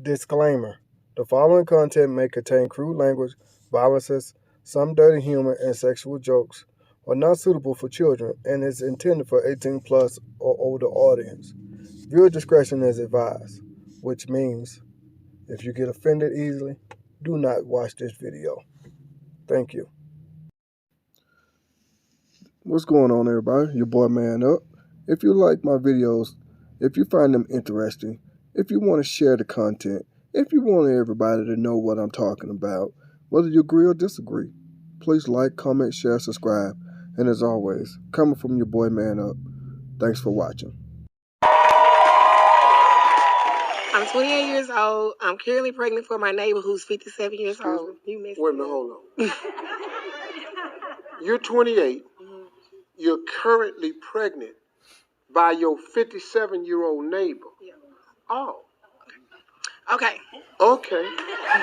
Disclaimer. The following content may contain crude language, violences, some dirty humor, and sexual jokes are not suitable for children and is intended for 18 plus or older audience. Viewer discretion is advised, which means if you get offended easily, do not watch this video. Thank you. What's going on, everybody? Your boy Man Up. If you like my videos, if you find them interesting, if you want to share the content, if you want everybody to know what I'm talking about, whether you agree or disagree, please like, comment, share, subscribe, and as always, coming from your boy Man Up. Thanks for watching. I'm 28 years old. I'm currently pregnant for my neighbor who's 57 years old. You missed Wait a minute, hold on. You're 28. Mm-hmm. You're currently pregnant by your 57-year-old neighbor. Yeah. Oh. Okay. Okay. I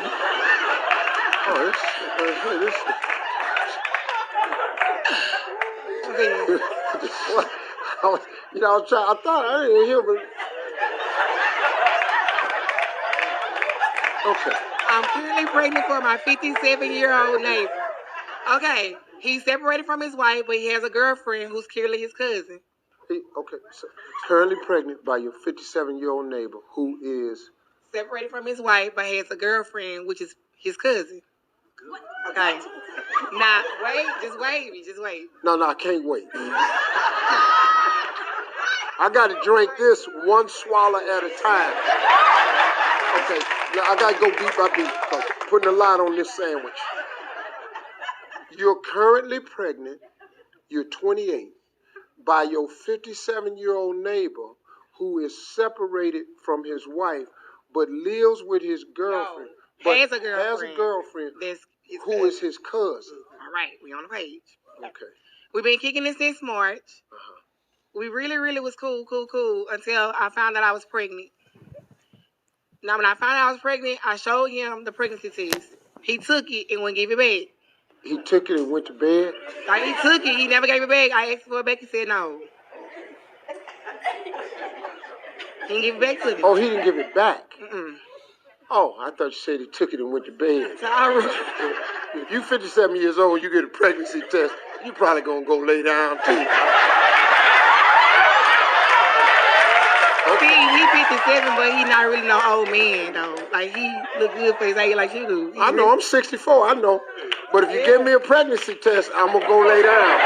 thought I didn't hear, but okay. I'm currently pregnant for my 57-year-old neighbor. Okay. He's separated from his wife, but he has a girlfriend who's clearly his cousin. So currently pregnant by your 57-year-old neighbor who is separated from his wife, but has a girlfriend, which is his cousin. Okay. Now, wait. Just wait. No, I can't wait. I got to drink this one swallow at a time. Okay, now I got to go beat by beat, putting a lot on this sandwich. You're currently pregnant, you're 28, by your 57-year-old neighbor who is separated from his wife, but lives with his girlfriend. No, has a girlfriend. Who is his cousin. All right, we on the page. Okay. We've been kicking it since March. Uh-huh. We really was cool until I found out I was pregnant. Now, when I found out I was pregnant, I showed him the pregnancy test. He took it and wouldn't give it back. He took it and went to bed? Like, he took it. He never gave it back. I asked for it back. He said no. He didn't give it back to me. Oh, he didn't give it back? Mm-mm. Oh, I thought you said he took it and went to bed. If you 57 years old, you get a pregnancy test, you probably going to go lay down, too. See, he 57, but he not really no old man, though. Like, he look good for his age like you do. I know, I'm 64, I know. But if you give me a pregnancy test, I'm going to go lay down.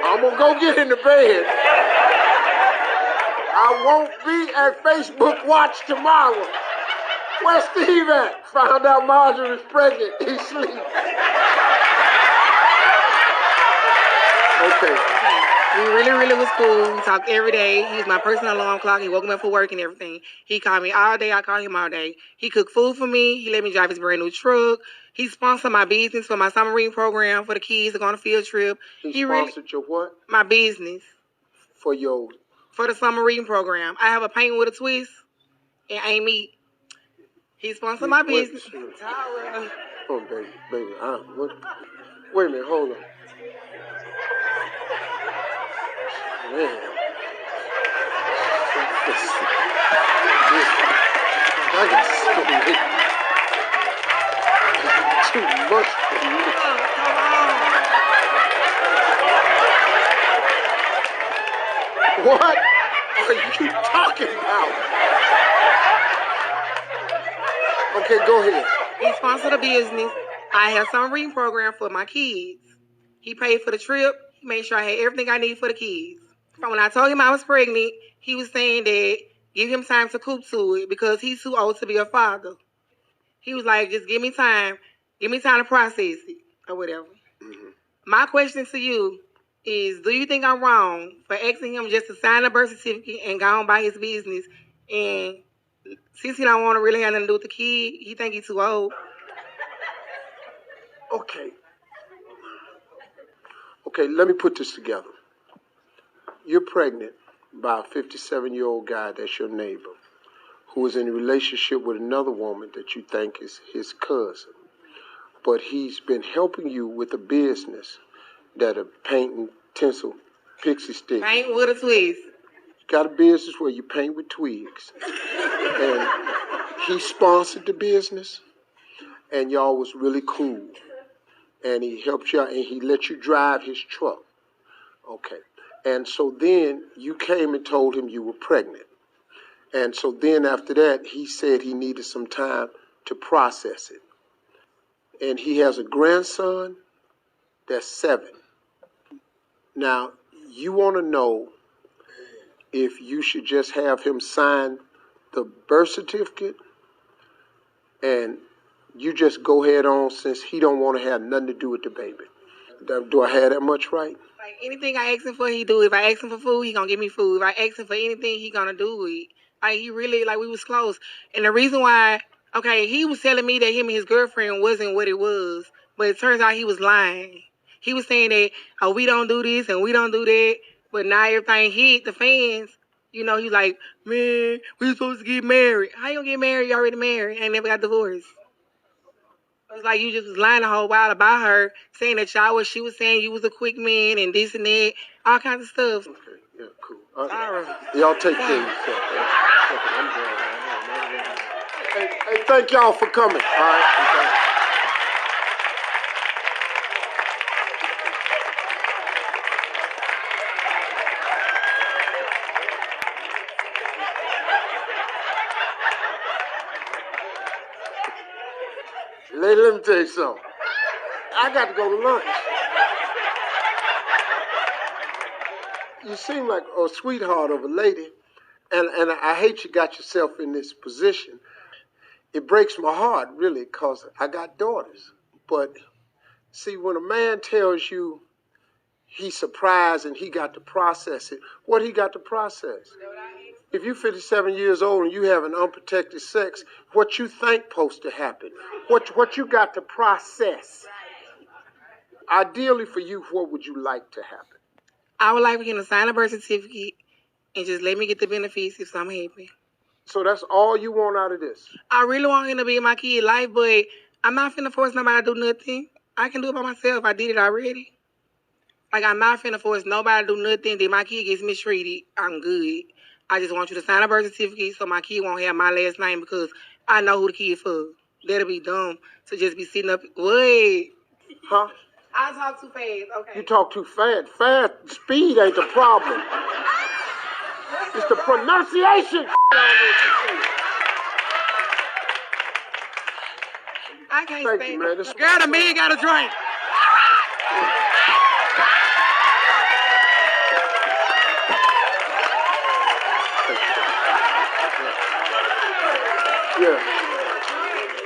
I'm going to go get in the bed. I won't be at Facebook Watch tomorrow. Where's Steve at? Found out Marjorie's pregnant. He's asleep. Okay. We really was cool. We talked every day. He was my personal alarm clock. He woke me up for work and everything. He called me all day. I called him all day. He cooked food for me. He let me drive his brand new truck. He sponsored my business for my summer reading program for the kids to go on a field trip. He sponsored your what? My business. For the summer reading program. I have a paint with a twist and ain't me. He sponsored my business. Oh, baby. Wait a minute, hold on. Man. I got too much for me. What are you talking about? Okay, go ahead. He sponsored a business. I have some reading program for my kids. He paid for the trip. He made sure I had everything I needed for the kids. So when I told him I was pregnant, he was saying that give him time to coop to it because he's too old to be a father. He was like, just give me time. Give me time to process it or whatever. Mm-hmm. My question to you is, do you think I'm wrong for asking him just to sign a birth certificate and go on by his business? And since he don't want to really have nothing to do with the kid, he think he's too old. Okay, let me put this together. You're pregnant by a 57-year-old guy that's your neighbor who is in a relationship with another woman that you think is his cousin. But he's been helping you with a business that a paint and tinsel pixie stick. Paint with a twist. got a business where you paint with twigs. And he sponsored the business, and y'all was really cool. And he helped you out, and he let you drive his truck. Okay. And so then you came and told him you were pregnant. And so then after that, he said he needed some time to process it. And he has a grandson that's 7. Now, you want to know if you should just have him sign the birth certificate and you just go head on since he don't want to have nothing to do with the baby. Do I have that much right? Like anything I ask him for, he do it. If I ask him for food, he gonna give me food. If I ask him for anything, he gonna do it. Like he really, like we was close. And the reason why, okay, he was telling me that him and his girlfriend wasn't what it was, but it turns out he was lying. He was saying that, oh, we don't do this and we don't do that, but now everything hit the fans. You know, he's like, man, we supposed to get married. How you gonna get married? You already married and never got divorced. It was like you just was lying a whole while about her, saying that she was saying you was a quick man and this and that, all kinds of stuff. Okay, yeah, cool. Y'all take care of yourself. Hey, thank y'all for coming. All right. Lady, let me tell you something. I got to go to lunch. You seem like a sweetheart of a lady, and I hate you got yourself in this position. It breaks my heart, really, because I got daughters. But, see, when a man tells you he's surprised and he got to process it, what he got to process? If you're 57 years old and you having unprotected sex, what you think supposed to happen? What you got to process? Ideally for you, what would you like to happen? I would like for him to sign a birth certificate and just let me get the benefits if I'm happy. So that's all you want out of this? I really want him to be in my kid's life, but I'm not finna force nobody to do nothing. I can do it by myself. I did it already. Like, I'm not finna force nobody to do nothing. Then my kid gets mistreated. I'm good. I just want you to sign a birth certificate so my kid won't have my last name because I know who the kid for. That'll be dumb to just be sitting up. Wait. Huh? I talk too fast. Okay. You talk too fast. Fast speed ain't the problem. It's the pronunciation. I can't Thank stand you, man. Girl, the man got a drink. Yeah.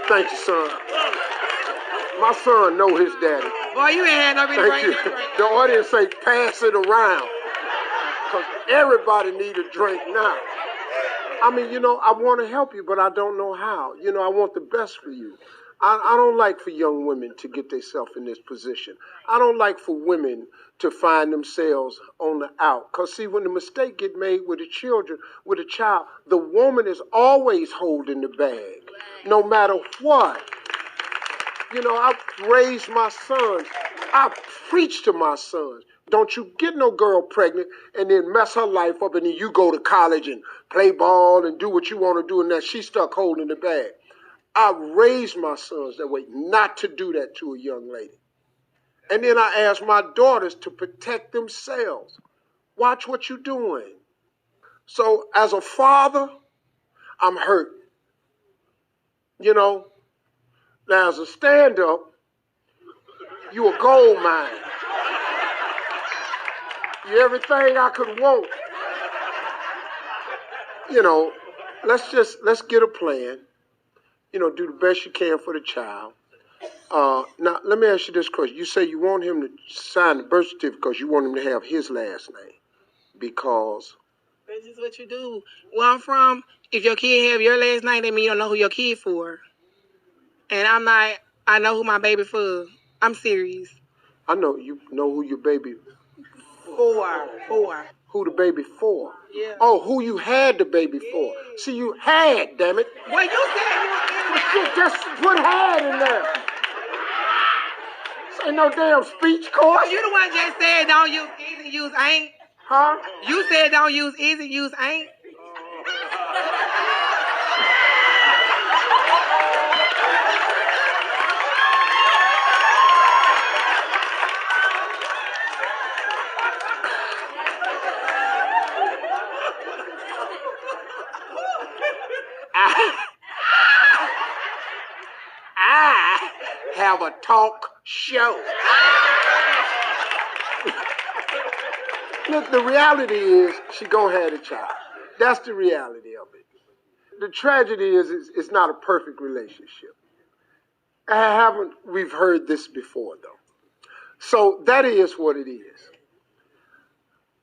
Thank you, son. My son know his daddy. Boy, you ain't had no reason to Thank bring you. that drink. The audience say pass it around. Because everybody need a drink now. I mean, I want to help you, but I don't know how. I want the best for you. I don't like for young women to get themselves in this position. I don't like for women to find themselves on the out. Because, see, when the mistake get made with a child, the woman is always holding the bag, no matter what. I've raised my sons. I preach to my sons. Don't you get no girl pregnant and then mess her life up and then you go to college and play ball and do what you want to do and then she's stuck holding the bag. I raised my sons that way, not to do that to a young lady. And then I asked my daughters to protect themselves. Watch what you're doing. So as a father, I'm hurt. Now as a stand-up, you a gold mine. You everything I could want. Let's get a plan. Do the best you can for the child. Now, let me ask you this question. You say you want him to sign the birth certificate because you want him to have his last name. Because? This is what you do. Where I'm from, if your kid have your last name, that means you don't know who your kid for. And I know who my baby for. I'm serious. I know you know who your baby For. Who the baby for? Yeah. Oh, who you had the baby for. See, you had, damn it. Well, you said you were in there. Just put had in there. This ain't no damn speech course. You the one just said don't use either use ain't. Huh? You said don't use is and use ain't. I have a talk show. Look, the reality is she gonna have a child. That's the reality of it. The tragedy is it's not a perfect relationship. We've heard this before though. So that is what it is.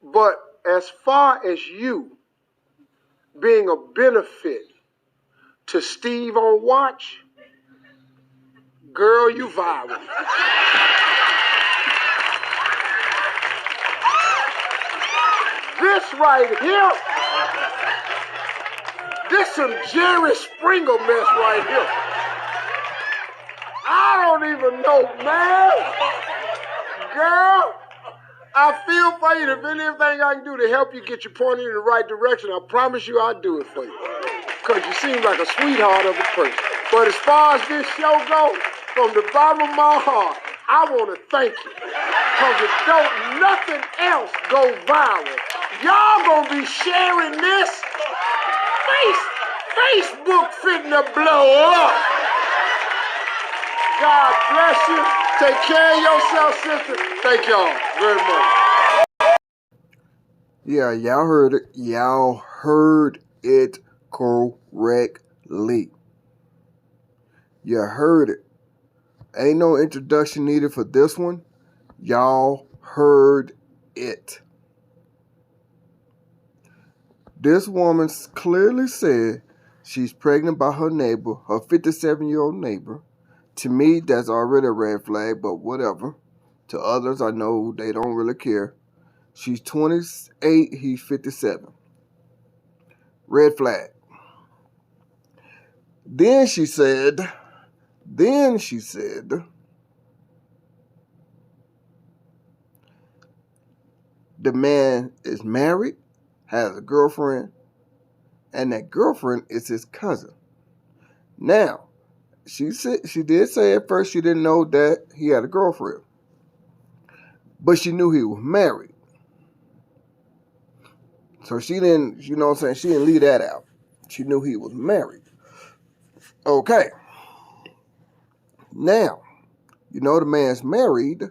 But as far as you being a benefit to Steve on Watch, girl, you viral. This right here, this some Jerry Springer mess right here. I don't even know, man. Girl, I feel for you. If anything I can do to help you get you pointed in the right direction, I promise you I'll do it for you. Because you seem like a sweetheart of a person. But as far as this show goes, from the bottom of my heart, I want to thank you. Because if don't nothing else go viral, y'all gonna be sharing this. Facebook fitting to blow up. God bless you. Take care of yourself, sister. Thank y'all very much. Yeah, y'all heard it. Y'all heard it correctly. You heard it. Ain't no introduction needed for this one. Y'all heard it. This woman clearly said she's pregnant by her neighbor, her 57-year-old neighbor. To me, that's already a red flag, but whatever. To others, I know they don't really care. She's 28, he's 57. Red flag. Then she said, the man is married, has a girlfriend, and that girlfriend is his cousin. Now, she did say at first she didn't know that he had a girlfriend, but she knew he was married. So she didn't, you know what I'm saying, she didn't leave that out. She knew he was married. Okay. Now, you know the man's married.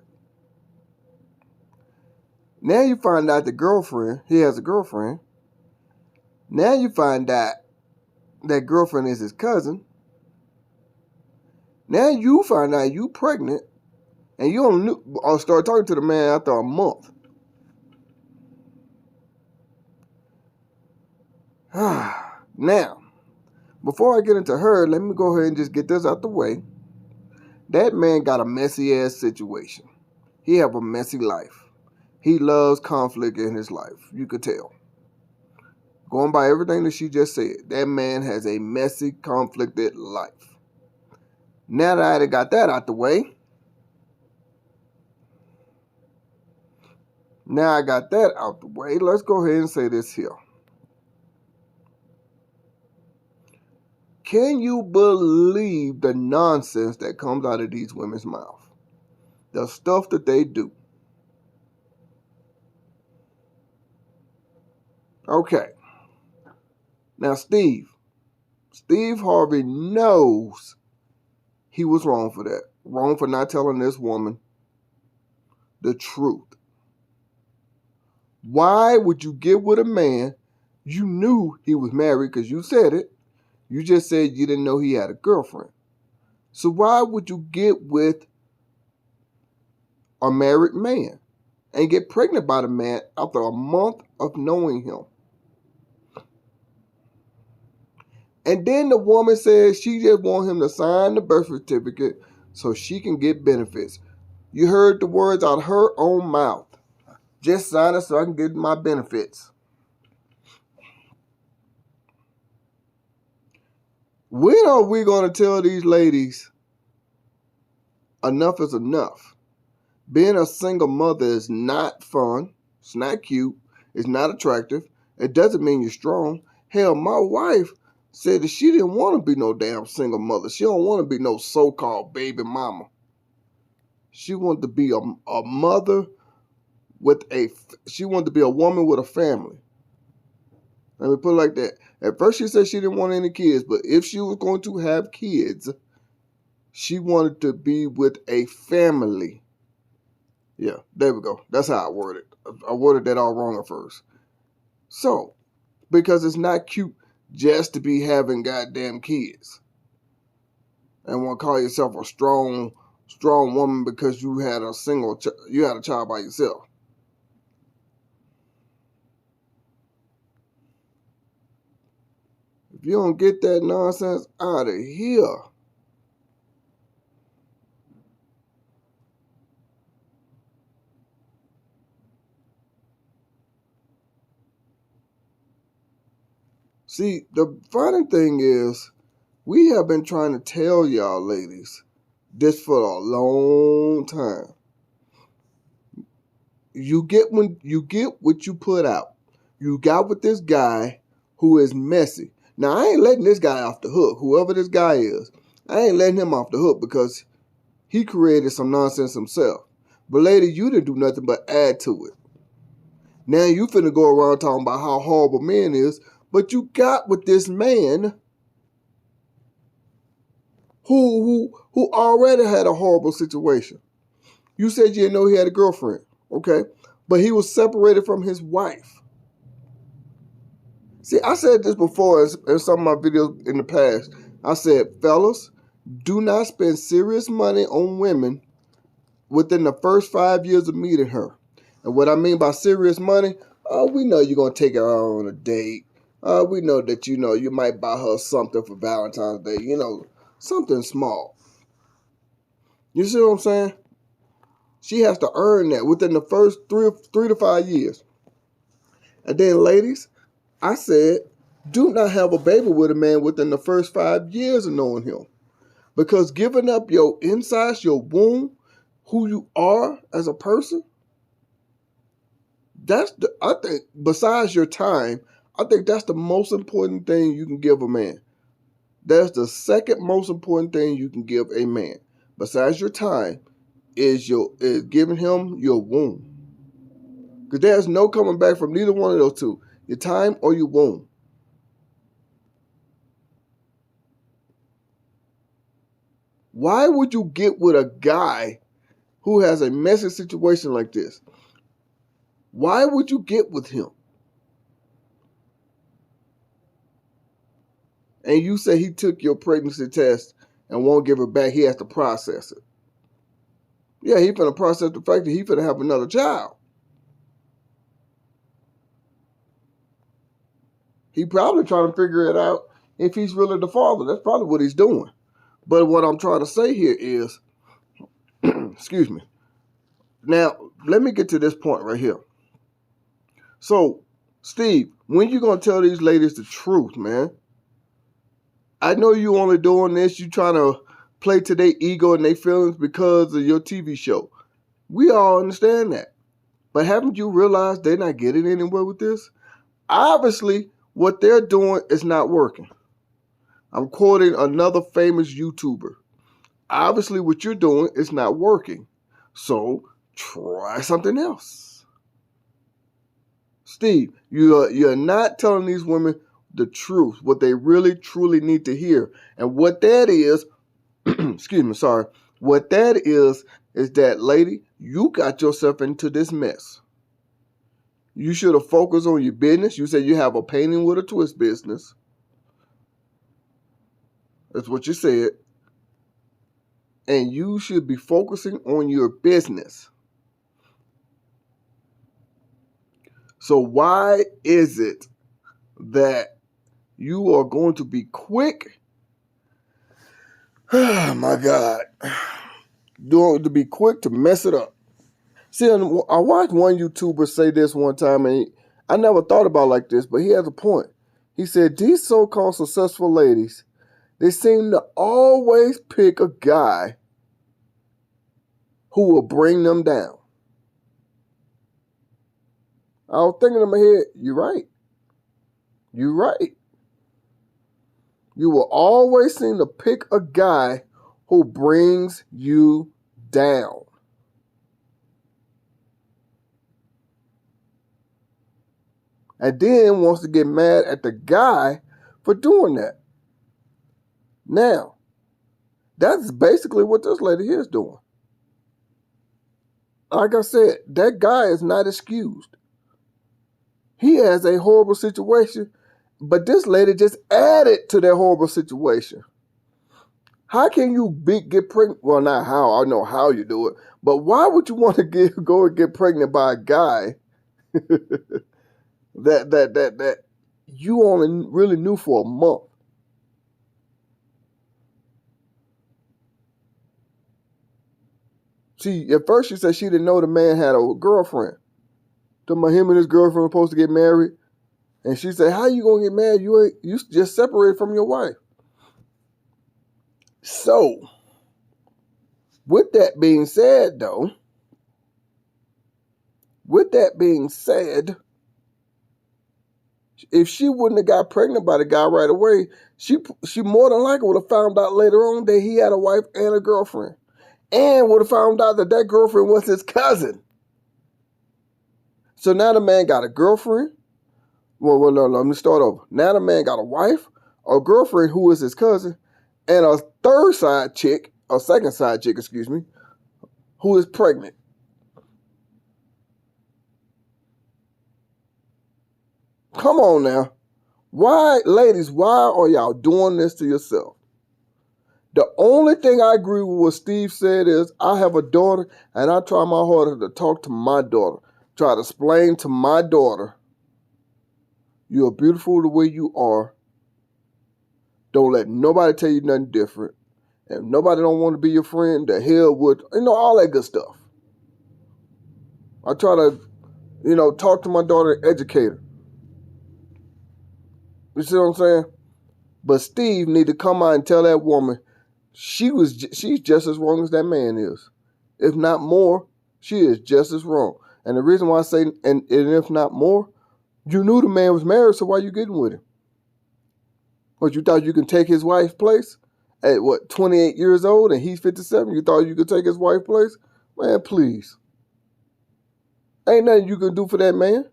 Now you find out he has a girlfriend. Now you find out that girlfriend is his cousin. Now you find out you pregnant, and you don't or start talking to the man after a month. Now, before I get into her, let me go ahead and just get this out the way. That man got a messy ass situation. He have a messy life. He loves conflict in his life. You could tell. Going by everything that she just said, that man has a messy, conflicted life. Now that I got that out the way, let's go ahead and say this here. Can you believe the nonsense that comes out of these women's mouth? The stuff that they do. Okay. Now, Steve Harvey knows he was wrong for that. Wrong for not telling this woman the truth. Why would you get with a man you knew he was married because you said it? You just said you didn't know he had a girlfriend. So why would you get with a married man and get pregnant by the man after a month of knowing him? And then the woman says she just wants him to sign the birth certificate so she can get benefits. You heard the words out of her own mouth. Just sign it so I can get my benefits. When are we going to tell these ladies enough is enough? Being a single mother is not fun. It's not cute. It's not attractive. It doesn't mean you're strong. Hell, my wife said that she didn't want to be no damn single mother. She don't want to be no so-called baby mama. She wanted to be a mother she wanted to be a woman with a family. Let me put it like that. At first she said she didn't want any kids, but if she was going to have kids, she wanted to be with a family. Yeah, there we go. That's how I worded it. I worded that all wrong at first. So, because it's not cute just to be having goddamn kids and want to call yourself a strong woman because you had a child by yourself. If you don't get that nonsense out of here, see, the funny thing is, we have been trying to tell y'all ladies this for a long time. You get what you put out. You got with this guy who is messy. Now, I ain't letting this guy off the hook, whoever this guy is. I ain't letting him off the hook because he created some nonsense himself. But lady, you didn't do nothing but add to it. Now you finna go around talking about how horrible men is, but you got with this man who already had a horrible situation. You said you didn't know he had a girlfriend, okay? But he was separated from his wife. See, I said this before in some of my videos in the past. I said, fellas, do not spend serious money on women within the first 5 years of meeting her. And what I mean by serious money, we know you're going to take her out on a date. We know that, you might buy her something for Valentine's Day. Something small. You see what I'm saying? She has to earn that within the first 3 to 5 years. And then, ladies, I said, do not have a baby with a man within the first 5 years of knowing him. Because giving up your insides, your womb, who you are as a person, I think, besides your time, I think that's the most important thing you can give a man. That's the second most important thing you can give a man. Besides your time, is giving him your womb. Because there's no coming back from neither one of those two. Your time or your womb. Why would you get with a guy who has a messy situation like this? Why would you get with him? And you say he took your pregnancy test and won't give it back, he has to process it. Yeah, he finna process the fact that he finna have another child. He probably trying to figure it out if he's really the father. That's probably what he's doing. But what I'm trying to say here is, excuse me. Now, let me get to this point right here. So, Steve, when you going to tell these ladies the truth, man? I know you only doing this, you trying to play to their ego and their feelings because of your TV show. We all understand that. But haven't you realized they're not getting anywhere with this? Obviously, what they're doing is not working. I'm quoting another famous YouTuber. Obviously, what you're doing is not working. So, try something else. Steve, you're not telling these women the truth, what they really, truly need to hear. And what that is, what that is that, lady, you got yourself into this mess. You should have focused on your business. You said you have a painting with a twist business. That's what you said. And you should be focusing on your business. So why is it that you are going to be quick? Oh my God. Going to be quick to mess it up. See, I watched one YouTuber say this one time, and I never thought about it like this, but he has a point. He said, these so-called successful ladies, they seem to always pick a guy who will bring them down. I was thinking in my head, you're right. You're right. You will always seem to pick a guy who brings you down. And then wants to get mad at the guy for doing that. Now, that's basically what this lady here is doing. Like I said, that guy is not excused. He has a horrible situation, but this lady just added to that horrible situation. How can you get pregnant? Well, not how. I know how you do it. But why would you want to go and get pregnant by a guy that you only really knew for a month? See, at first she said she didn't know the man had a girlfriend. Talking about him and his girlfriend were supposed to get married. And she said, how you gonna get married? You just separated from your wife. So, with that being said, though, if she wouldn't have got pregnant by the guy right away, she more than likely would have found out later on that he had a wife and a girlfriend. And would have found out that girlfriend was his cousin. So now the man got a girlfriend. Well, no, let me start over. Now the man got a wife, a girlfriend who is his cousin, and a second side chick, who is pregnant. Come on now. Why, ladies, why are y'all doing this to yourself? The only thing I agree with what Steve said is, I have a daughter, and I try my hardest to talk to my daughter. Try to explain to my daughter, you are beautiful the way you are. Don't let nobody tell you nothing different. If nobody don't want to be your friend, the hell would, all that good stuff. I try to, talk to my daughter and educate her. You see what I'm saying? But Steve need to come out and tell that woman she's just as wrong as that man is. If not more, she is just as wrong. And the reason why I say, and if not more, you knew the man was married, so why you getting with him? What, you thought you can take his wife's place? At 28 years old and he's 57? You thought you could take his wife's place? Man, please. Ain't nothing you can do for that man.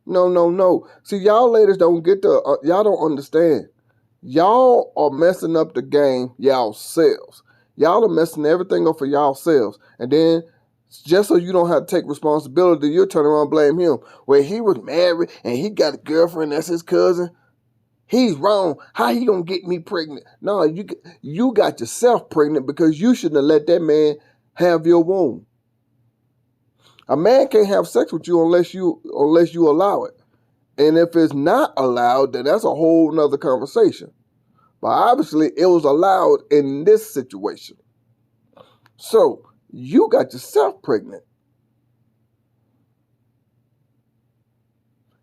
No. See, y'all ladies don't get y'all don't understand. Y'all are messing up the game y'allselves. Y'all are messing everything up for y'allselves. And then, just so you don't have to take responsibility, you'll turn around and blame him. Well, he was married and he got a girlfriend that's his cousin. He's wrong. How he gonna get me pregnant? No, you got yourself pregnant because you shouldn't have let that man have your womb. A man can't have sex with you unless you allow it. And if it's not allowed, then that's a whole nother conversation. But obviously, it was allowed in this situation. So, you got yourself pregnant.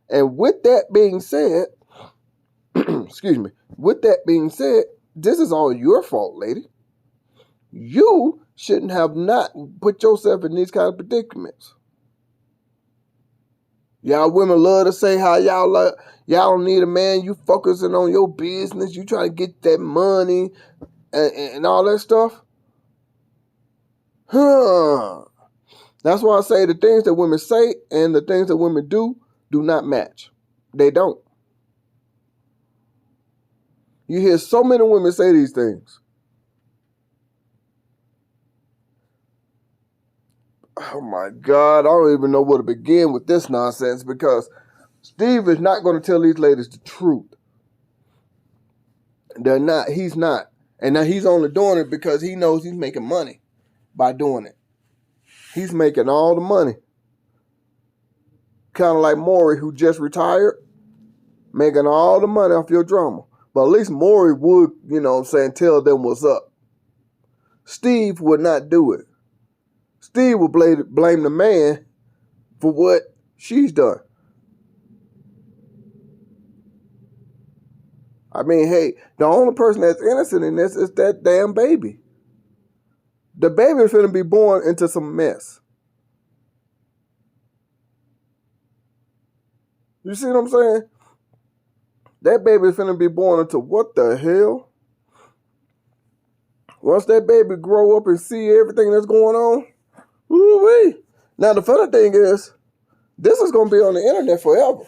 And with that being said, this is all your fault, lady. You shouldn't have not put yourself in these kind of predicaments. Y'all women love to say how y'all don't need a man. You focusing on your business. You trying to get that money and all that stuff. That's why I say the things that women say and the things that women do not match. They don't. You hear so many women say these things. Oh my God, I don't even know where to begin with this nonsense because Steve is not going to tell these ladies the truth. They're not. He's not. And now he's only doing it because he knows he's making money by doing it. He's making all the money. Kind of like Maury, who just retired, making all the money off your drama. But at least Maury would, tell them what's up. Steve would not do it. Steve would blame the man for what she's done. I mean, hey, the only person that's innocent in this is that damn baby. The baby is finna be born into some mess. You see what I'm saying? That baby is finna be born into what the hell? Once that baby grow up and see everything that's going on, woo-wee. Now the funny thing is, this is gonna be on the internet forever.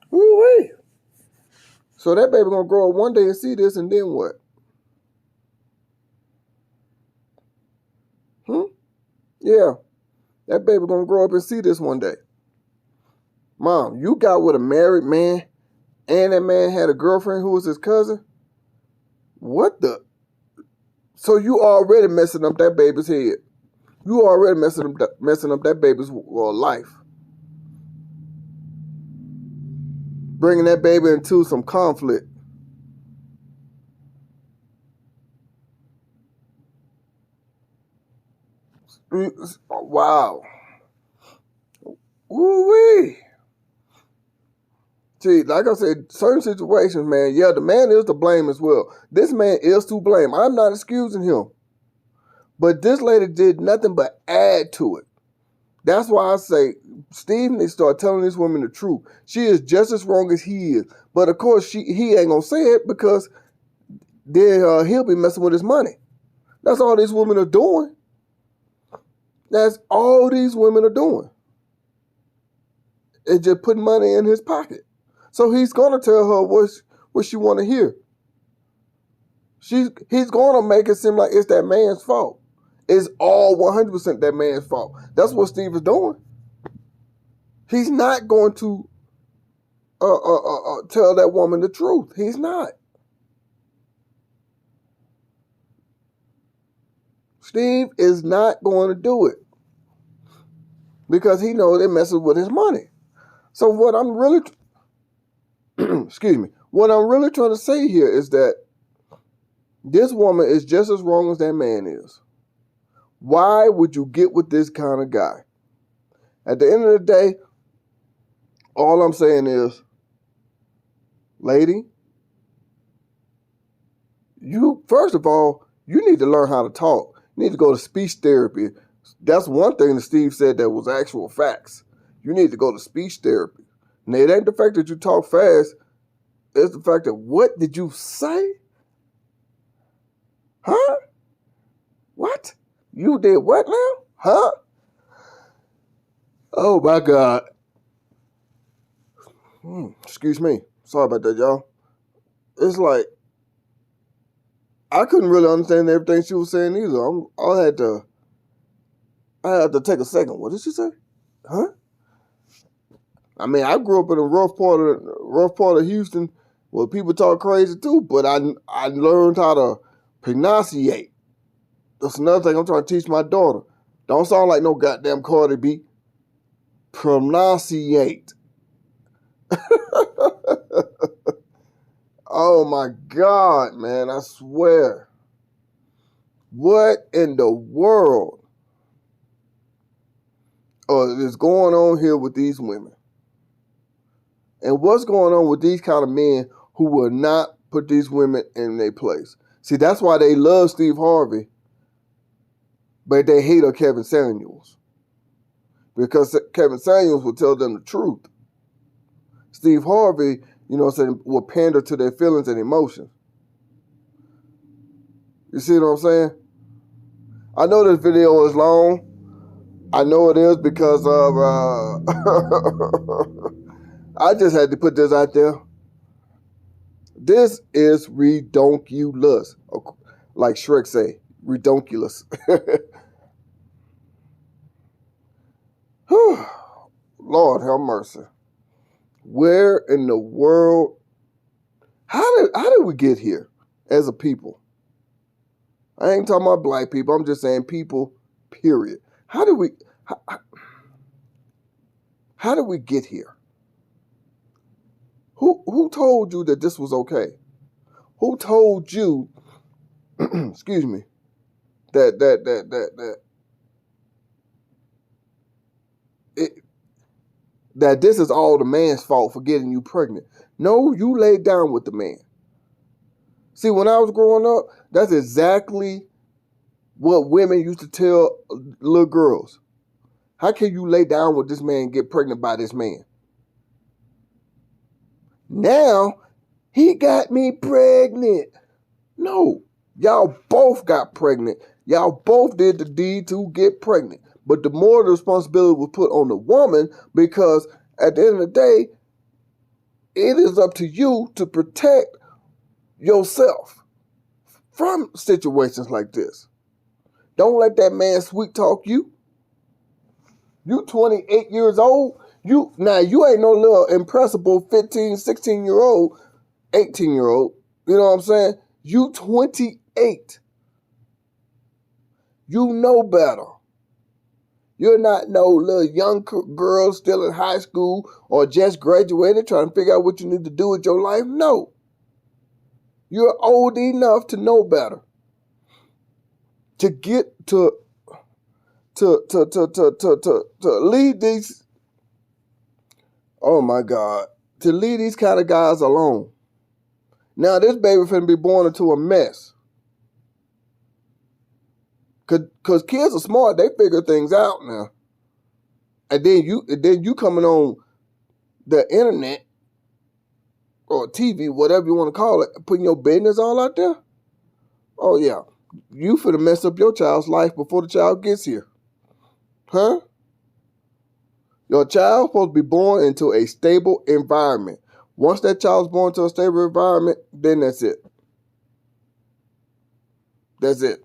Woo-wee. So that baby gonna grow up one day and see this, and then what? Yeah, that baby gonna grow up and see this one day. Mom, you got with a married man, and that man had a girlfriend who was his cousin? What the? So you already messing up that baby's head. You already messing up that baby's life. Bringing that baby into some conflict. Wow. Woo-wee. See, like I said, certain situations, man, yeah, the man is to blame as well. This man is to blame. I'm not excusing him. But this lady did nothing but add to it. That's why I say, Steve needs to start telling this woman the truth. She is just as wrong as he is. But of course, he ain't gonna say it because then he'll be messing with his money. That's all these women are doing. That's all these women are doing. It's just putting money in his pocket. So he's gonna tell her what she want to hear. He's gonna make it seem like it's that man's fault. It's all 100% that man's fault. That's what Steve is doing. He's not going to tell that woman the truth. He's not. Steve is not going to do it because he knows it messes with his money. So what I'm really, excuse me, what I'm really trying to say here is that this woman is just as wrong as that man is. Why would you get with this kind of guy? At the end of the day, all I'm saying is, lady, first of all, you need to learn how to talk. You need to go to speech therapy. That's one thing that Steve said that was actual facts. You need to go to speech therapy. And it ain't the fact that you talk fast. It's the fact that what did you say? Huh? What? You did what now? Huh? Oh my God. Excuse me. Sorry about that, y'all. It's like, I couldn't really understand everything she was saying either. I had to take a second. What did she say? Huh? I mean, I grew up in a rough part of Houston where people talk crazy too, but I learned how to pronunciate. That's another thing I'm trying to teach my daughter. Don't sound like no goddamn Cardi B. Pronunciate. Oh my God, man, I swear. What in the world is going on here with these women? And what's going on with these kind of men who will not put these women in their place? See, that's why they love Steve Harvey, but they hate Kevin Samuels. Because Kevin Samuels will tell them the truth. Steve Harvey, will pander to their feelings and emotions. You see what I'm saying? I know this video is long. I know it is because of, I just had to put this out there. This is redonkulous. Like Shrek say, redonkulous. Lord have mercy. Where in the world, how did we get here as a people? I ain't talking about black people. I'm just saying people, period. How did we get here? Who told you that this was okay? Who told you, excuse me, that this is all the man's fault for getting you pregnant? No, you laid down with the man. See, when I was growing up, that's exactly what women used to tell little girls. How can you lay down with this man and get pregnant by this man? Now, he got me pregnant. No, y'all both got pregnant. Y'all both did the deed to get pregnant. But the more the responsibility was put on the woman, because at the end of the day, it is up to you to protect yourself from situations like this. Don't let that man sweet talk you. You 28 years old. You ain't no little impressible 15, 16-year-old, 18-year-old. You know what I'm saying? You 28. You know better. You're not no little young girl still in high school or just graduated trying to figure out what you need to do with your life. No. You're old enough to know better. To get to lead these, oh my God, to leave these kind of guys alone. Now this baby finna be born into a mess. Cause kids are smart, they figure things out now. And then you coming on the internet or TV, whatever you want to call it, putting your business all out there. Oh yeah, you finna mess up your child's life before the child gets here. Huh? Your child's supposed to be born into a stable environment. Once that child's born into a stable environment, then that's it. That's it.